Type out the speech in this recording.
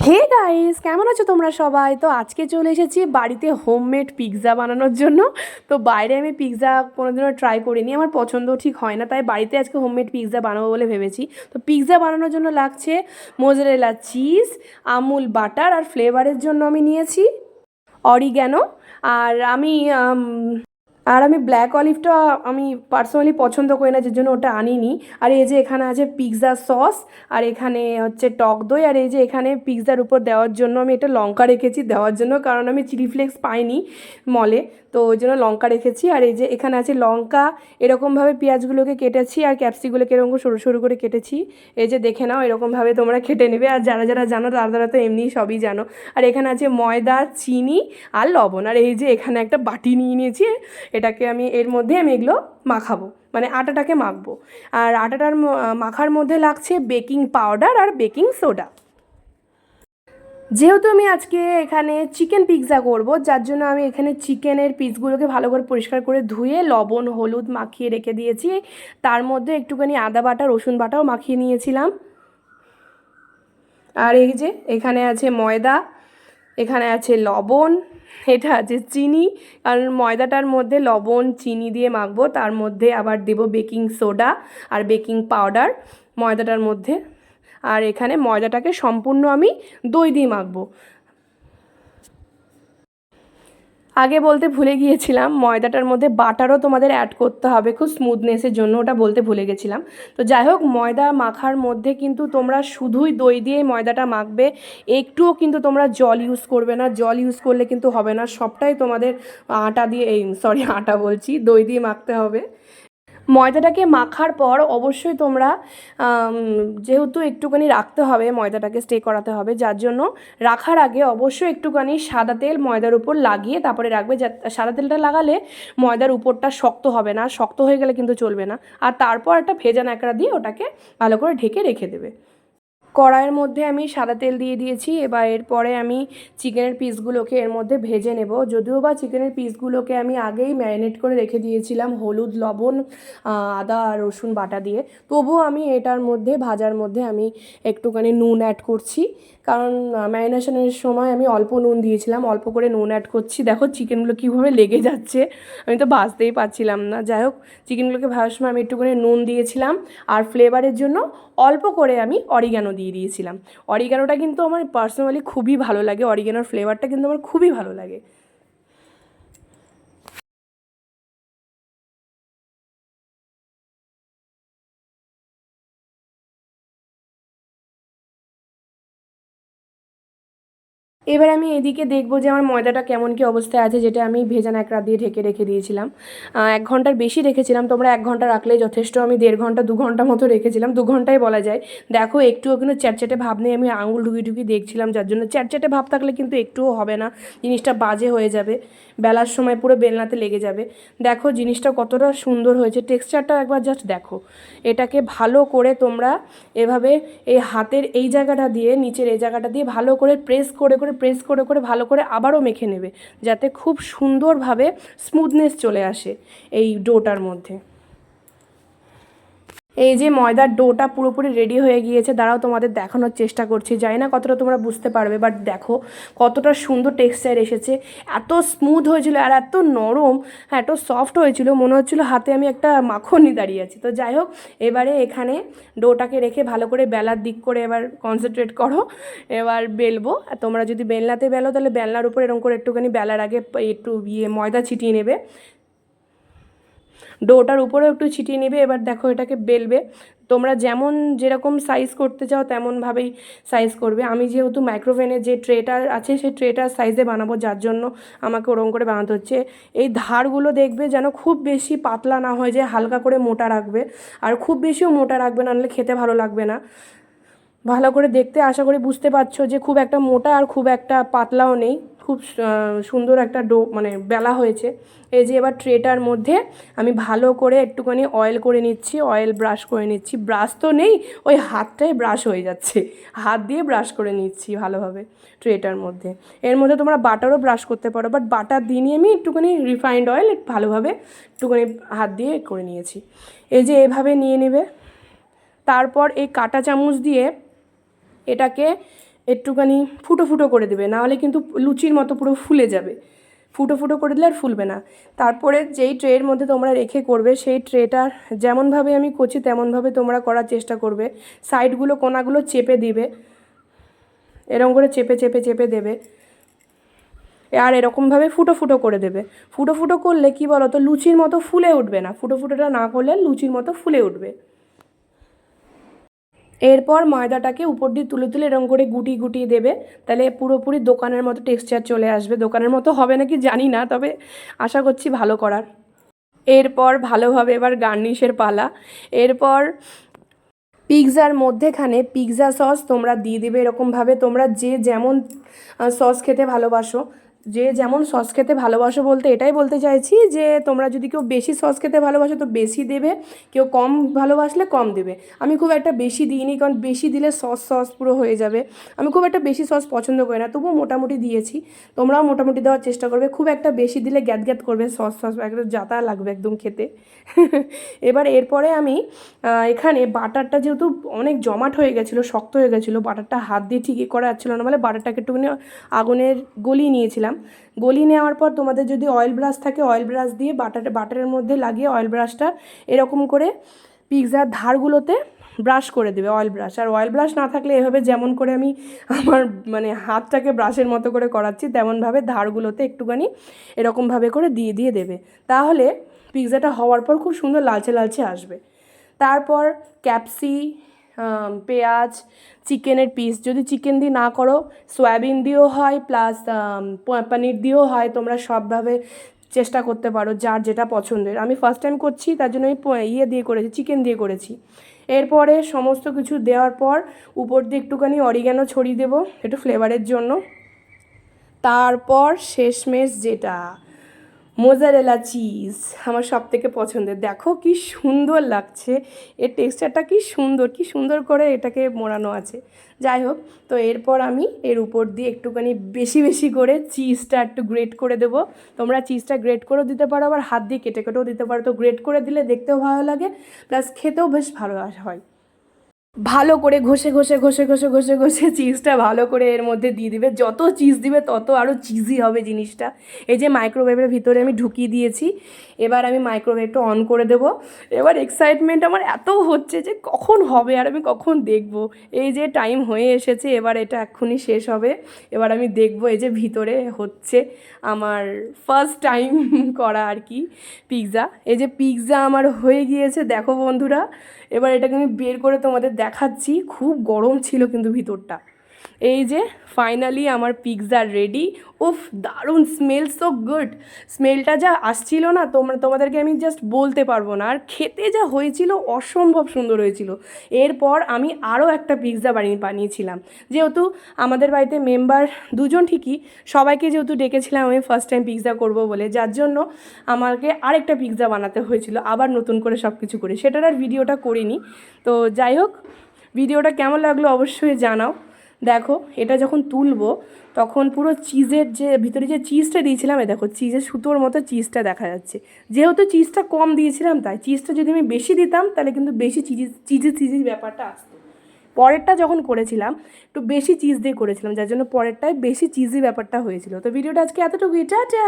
Hey guys, কেমন আছো তোমরা সবাই? তো আজকে চলে এসেছি বাড়িতে হোমমেড পিৎজা বানানোর জন্য। তো বাইরে আমি পিৎজা কোনোদিনও ট্রাই করিনি, আমার পছন্দ ঠিক হয় না, তাই বাড়িতে আজকে হোমমেড পিৎজা বানাবো বলে ভেবেছি। তো পিৎজা বানানোর জন্য লাগছে মোজারেলা চিজ, আমুল বাটার, আর ফ্লেভারের জন্য আমি নিয়েছি অরিগ্যানো। আর আমি ব্ল্যাক অলিভটা আমি পার্সোনালি পছন্দ করি না, যে জন্য ওটা আনিনি। আর এই যে এখানে আছে পিৎজা সস, আর এখানে হচ্ছে টক দই, আর এই যে এখানে পিৎজার উপর দেওয়ার জন্য আমি এটা লঙ্কা রেখেছি দেওয়ার জন্য, কারণ আমি চিলি ফ্লেক্স পাইনি মলে, তো ওই জন্য লঙ্কা রেখেছি। আর এই যে এখানে আছে লঙ্কা, এরকমভাবে পেঁয়াজগুলোকে কেটেছি, আর ক্যাপসিগুলোকে এরকম সরু সরু করে কেটেছি। এই যে দেখে নাও, এরকমভাবে তোমরা কেটে নেবে। আর যারা যারা জানো তারা তো এমনি সবই জানো। আর এখানে আছে ময়দা, চিনি আর লবণ। আর এই যে এখানে একটা বাটি নিয়ে নিয়েছি, এটাকে আমি এর মধ্যে আমি এগুলো মাখাবো, মানে আটাটাকে মাখবো। আর আটাটার মাখার মধ্যে লাগছে বেকিং পাউডার আর বেকিং সোডা। যেহেতু আমি আজকে এখানে চিকেন পিৎজা করব, যার জন্য আমি এখানে চিকেনের পিসগুলোকে ভালো করে পরিষ্কার করে ধুয়ে লবণ হলুদ মাখিয়ে রেখে দিয়েছি। তার মধ্যে একটুখানি আদা বাটা রসুন বাটাও মাখিয়ে নিয়েছিলাম। আর এই যে এখানে আছে ময়দা, এখানে আছে লবণ, এটা আছে চিনি। কারণ ময়দাটার মধ্যে লবণ চিনি দিয়ে মাখবো, তার মধ্যে আবার দেবো বেকিং সোডা আর বেকিং পাউডার ময়দাটার মধ্যে। আর এখানে ময়দাটাকে সম্পূর্ণ আমি দই দিয়ে মাখবো। আগে বলতে ভুলে গিয়েছিলাম, ময়দাটার মধ্যে বাটারও তোমাদের অ্যাড করতে হবে খুব স্মুথনেসের জন্য, ওটা বলতে ভুলে গেছিলাম। তো যাই হোক, ময়দা মাখার মধ্যে কিন্তু তোমরা শুধুই দই দিয়ে ময়দাটা মাখবে, একটুও কিন্তু তোমরা জল ইউজ করবে না। জল ইউজ করলে কিন্তু হবে না, সবটাই তোমাদের আটা দিয়ে আটা বলছি, দই দিয়ে মাখতে হবে। ময়দাটাকে মাখার পর অবশ্যই তোমরা যেহেতু একটুখানি রাখতে হবে, ময়দাটাকে স্টে করাতে হবে, যার জন্য রাখার আগে অবশ্যই একটুখানি সাদা তেল ময়দার উপর লাগিয়ে তারপরে রাখবে। সাদা তেলটা লাগালে ময়দার উপরটা শক্ত হবে না, শক্ত হয়ে গেলে কিন্তু চলবে না। আর তারপর একটা ভেজা ন্যাকড়া দিয়ে ওটাকে ভালো করে ঢেকে রেখে দেবে। কড়াইয়ের মধ্যে আমি সাদা তেল দিয়ে দিয়েছি। এবার এরপরে আমি চিকেনের পিসগুলোকে এর মধ্যে ভেজে নেব। যদিও বা চিকেনের পিসগুলোকে আমি আগেই ম্যারিনেট করে রেখে দিয়েছিলাম হলুদ লবণ আদা আর রসুন বাটা দিয়ে, তবুও আমি এটার মধ্যে ভাজার মধ্যে আমি একটুখানি নুন অ্যাড করছি, কারণ ম্যারিনেশনের সময় আমি অল্প নুন দিয়েছিলাম, অল্প করে নুন অ্যাড করছি। দেখো চিকেনগুলো কীভাবে লেগে যাচ্ছে, আমি তো ভাজতেই পারছিলাম না। যাই হোক, চিকেনগুলোকে ভাজার সময় আমি একটু করে নুন দিয়েছিলাম, আর ফ্লেভারের জন্য অল্প করে আমি অরিগ্যানো দিয়ে দিয়েছিলাম। অরিগ্যানোটা কিন্তু আমার পার্সোনালি খুবই ভালো লাগে, অরিগ্যানোর ফ্লেভারটা কিন্তু আমার খুবই ভালো লাগে। এবার আমি এদিকে দেখবো যে আমার ময়দাটা কেমন কী অবস্থায় আছে, যেটা আমি ভেজা ন্যাকড়া দিয়ে ঢেকে রেখে দিয়েছিলাম। 1 ঘন্টার বেশি রেখেছিলাম, তোমরা 1 ঘন্টা রাখলেই যথেষ্ট। আমি 1.5 ঘন্টা 2 ঘন্টা মতো রেখেছিলাম, 2 ঘন্টাই বলা যায়। দেখো একটুও কিন্তু চ্যাটচ্যাটে ভাব নেই, আমি আঙুল ঢুকি ঢুকি দেখছিলাম, যার জন্য চ্যাটচ্যাটে ভাব থাকলে কিন্তু একটুও হবে না, জিনিসটা বাজে হয়ে যাবে, বেলার সময় পুরো বেলনাতে লেগে যাবে। দেখো জিনিসটা কতটা সুন্দর হয়েছে, টেক্সচারটা একবার জাস্ট দেখো। এটাকে ভালো করে তোমরা এভাবে এই হাতের এই জায়গাটা দিয়ে, নিচের এই জায়গাটা দিয়ে ভালো করে প্রেস করে করে ভালো করে আবারও মেখে নেবে, যাতে খুব সুন্দরভাবে স্মুথনেস চলে আসে এই ডোটার মধ্যে। এই যে ময়দার ডোটা পুরোপুরি রেডি হয়ে গিয়েছে, দাঁড়াও তোমাদের দেখানোর চেষ্টা করছি, জানি না কতটা তোমরা বুঝতে পারবে, বাট দেখো কতটা সুন্দর টেক্সচার এসেছে। এত স্মুথ হয়েছিল আর এত নরম, হ্যাঁ এত সফট হয়েছিল, মনে হচ্ছিলো হাতে আমি একটা মাখনই দাঁড়িয়ে আছি। তো যাই হোক, এবারে এখানে ডোটাকে রেখে ভালো করে বেলার দিক করে এবার কনসেন্ট্রেট করো। এবার বেলবো, আর তোমরা যদি বেলনাতে বেলো তাহলে বেলনার উপর এরকম করে একটুখানি বেলার আগে একটু ময়দা ছিটিয়ে নেবে, ডোটার উপরেও একটু ছিটিয়ে নেবে। এবার দেখো এটাকে বেলবে, তোমরা যেমন যেরকম সাইজ করতে চাও তেমনভাবেই সাইজ করবে। আমি যেহেতু মাইক্রোওভেনে যে ট্রেটা আছে সেই ট্রেটার সাইজে বানাবো, যার জন্য আমাকে ওরকম করে বানাতে হচ্ছে। এই ধারগুলো দেখবে যেন খুব বেশি পাতলা না হয়ে যায়, হালকা করে মোটা রাখবে, আর খুব বেশিও মোটা রাখবে না, নাহলে খেতে ভালো লাগবে না। ভালো করে দেখতে আশা করি বুঝতে পারছো যে খুব একটা মোটা আর খুব একটা পাতলাও নেই, খুব সুন্দর একটা ডো মানে বেলা হয়েছে। এই যে এবার ট্রেটার মধ্যে আমি ভালো করে একটুখানি অয়েল করে নিচ্ছি, অয়েল ব্রাশ করে নিচ্ছি, ব্রাশ তো নেই, ওই হাতটাই ব্রাশ হয়ে যাচ্ছে, হাত দিয়ে ব্রাশ করে নিচ্ছি ভালোভাবে ট্রেটার মধ্যে। এর মধ্যে তোমরা বাটারও ব্রাশ করতে পারো, বাট বাটার দিনই আমি একটুখানি রিফাইন্ড অয়েল ভালোভাবে একটুখানি হাত দিয়ে করে নিয়েছি। এই যে এভাবে নিয়ে নেবে, তারপর এই কাঁটা চামচ দিয়ে এটাকে একটুখানি ফুটো ফুটো করে দেবে, নাহলে কিন্তু লুচির মতো পুরো ফুলে যাবে। ফুটো ফুটো করে দিলে আর ফুলবে না। তারপরে যেই ট্রের মধ্যে তোমরা রেখে করবে সেই ট্রেটার যেমনভাবে আমি করছি তেমনভাবে তোমরা করার চেষ্টা করবে। সাইডগুলো কোনাগুলো চেপে দিবে, এরকম করে চেপে চেপে চেপে দেবে, আর এরকমভাবে ফুটো ফুটো করে দেবে। ফুটো ফুটো করলে কি বলো তো, লুচির মতো ফুলে উঠবে না। ফুটো ফুটোটা না করলে লুচির মতো ফুলে উঠবে। এরপর ময়দাটাকে উপর দিয়ে তুলে তুলে এরকম করে গুটিয়ে গুটিয়ে দেবে, তাহলে পুরোপুরি দোকানের মতো টেক্সচার চলে আসবে। দোকানের মতো হবে নাকি জানি না, তবে আশা করছি ভালো করার। এরপর ভালোভাবে এবার গার্নিশের পালা। এরপর পিৎজার মধ্যেখানে পিৎজা সস তোমরা দিয়ে দেবে এরকমভাবে। তোমরা যে যেমন সস খেতে ভালোবাসো, যে যেমন সস খেতে ভালোবাসো বলতে এটাই বলতে চাইছি যে তোমরা যদি কেউ বেশি সস খেতে ভালোবাসো তো বেশি দেবে, কেউ কম ভালোবাসলে কম দেবে। আমি খুব একটা বেশি দিইনি, কারণ বেশি দিলে সস সস পুরো হয়ে যাবে। আমি খুব একটা বেশি সস পছন্দ করি না, তবুও মোটামুটি দিয়েছি। তোমরাও মোটামুটি দেওয়ার চেষ্টা করবে। খুব একটা বেশি দিলে গ্যাদ গ্যাদ করবে সস সস, একদম যাতা লাগবে একদম খেতে। এবার এরপরে আমি এখানে বাটারটা যেহেতু অনেক জমাট হয়ে গেছিলো, শক্ত হয়ে গেছিলো, বাটারটা হাত দিয়ে ঠিকই করা যাচ্ছিলো না, বলে বাটারটাকে একটুখানি আগুনের গলিয়ে নিয়েছিলাম। গলিয়ে নেওয়ার পর তোমাদের যদি অয়েল ব্রাশ থাকে অয়েল ব্রাশ দিয়ে বাটারের মধ্যে লাগিয়ে অয়েল ব্রাশটা এরকম করে পিৎজার ধারগুলোতে ব্রাশ করে দেবে অয়েল ব্রাশ। আর অয়েল ব্রাশ না থাকলে এভাবে যেমন করে আমি আমার মানে হাতটাকে ব্রাশের মতো করে করাচ্ছি তেমনভাবে ধারগুলোতে একটুখানি এরকমভাবে করে দিয়ে দিয়ে দেবে। তাহলে পিৎজাটা হওয়ার পর খুব সুন্দর লালচে লালচে আসবে। তারপর পেঁয়াজ, চিকেনের পিস, যদি চিকেন দিয়ে না করো সয়াবিন দিয়েও হয়, প্লাস পনির দিয়েও হয়, তোমরা সবভাবে চেষ্টা করতে পারো যার যেটা পছন্দের। আমি ফার্স্ট টাইম করছি তার জন্য আমি দিয়ে করেছি, চিকেন দিয়ে করেছি। এরপরে সমস্ত কিছু দেওয়ার পর উপর দিয়ে একটুখানি অরিগ্যানো ছড়িয়ে দেবো একটু ফ্লেভারের জন্য। তারপর শেষমেশ যেটা মোজারেলা চিজ, আমার সবথেকে পছন্দের। দেখো কি সুন্দর লাগছে, এর টেক্সচারটা কি সুন্দর করে এটাকে মোড়ানো আছে। যাই হোক, তো এরপর আমি এর উপর দিয়ে একটুখানি বেশি বেশি করে চিজটা একটু গ্রেট করে দেবো। তোমরা চিজটা গ্রেট করেও দিতে পারো, আবার হাত দিয়ে কেটে কেটেও দিতে পারো। তো গ্রেট করে দিলে দেখতেও ভালো লাগে, প্লাস খেতেও বেশ ভালো হয়। ভালো করে ঘষে ঘষে ঘষে ঘষে ঘষে ঘষে চিজটা ভালো করে এর মধ্যে দিয়ে দিবে। যত চিজ দিবে তত আরও চিজি হবে জিনিসটা। এই যে মাইক্রোওয়েভের ভিতরে আমি ঢুকিয়ে দিয়েছি, এবার আমি মাইক্রোওয়েভটা অন করে দেবো। এবার এক্সাইটমেন্ট আমার এত হচ্ছে যে কখন হবে আর আমি কখন দেখব। এই যে টাইম হয়ে এসেছে, এবার এটা এক্ষুনি শেষ হবে। এবার আমি দেখব। এই যে ভিতরে হচ্ছে আমার ফার্স্ট টাইম করা আর কি পিৎজা। এই যে পিৎজা আমার হয়ে গিয়েছে, দেখো বন্ধুরা। এবার এটাকে আমি বের করে তোমাদের দেখাচ্ছি। খুব গরম ছিল কিন্তু ভিতরটা। এই যে ফাইনালি আমার পিৎজা রেডি। উফ, দারুণ স্মেল, সো গুড। স্মেলটা যা আসছিল না তোমাদেরকে আমি জাস্ট বলতে পারবো না। আর খেতে যা হয়েছিল অসম্ভব সুন্দর হয়েছিল। এরপর আমি আরও একটা পিৎজা বানিয়েছিলাম। যেহেতু আমাদের বাড়িতে মেম্বার দুজন ঠিকই, সবাইকে যেহেতু ডেকেছিলাম আমি ফার্স্ট টাইম পিৎজা করবো বলে, যার জন্য আমাকে আরেকটা পিৎজা বানাতে হয়েছিল আবার নতুন করে সব কিছু করে। সেটার আর ভিডিওটা করিনি। তো যাই হোক, ভিডিওটা কেমন লাগলো অবশ্যই জানাও। দেখো, এটা যখন তুলবো তখন পুরো চিজের যে ভিতরে যে চিজটা দিয়েছিলাম, দেখো চিজের সুতোর মতো চিজটা দেখা যাচ্ছে। যেহেতু চিজটা কম দিয়েছিলাম তাই, চিজটা যদি আমি বেশি দিতাম তাহলে কিন্তু বেশি চিজি ব্যাপারটা আসতো। পরেরটা যখন করেছিলাম একটু বেশি চিজ দিয়ে করেছিলাম, যার জন্য পরেরটায় বেশি চিজি ব্যাপারটা হয়েছিল। তো ভিডিওটা আজকে এতটুকুই, টাটা।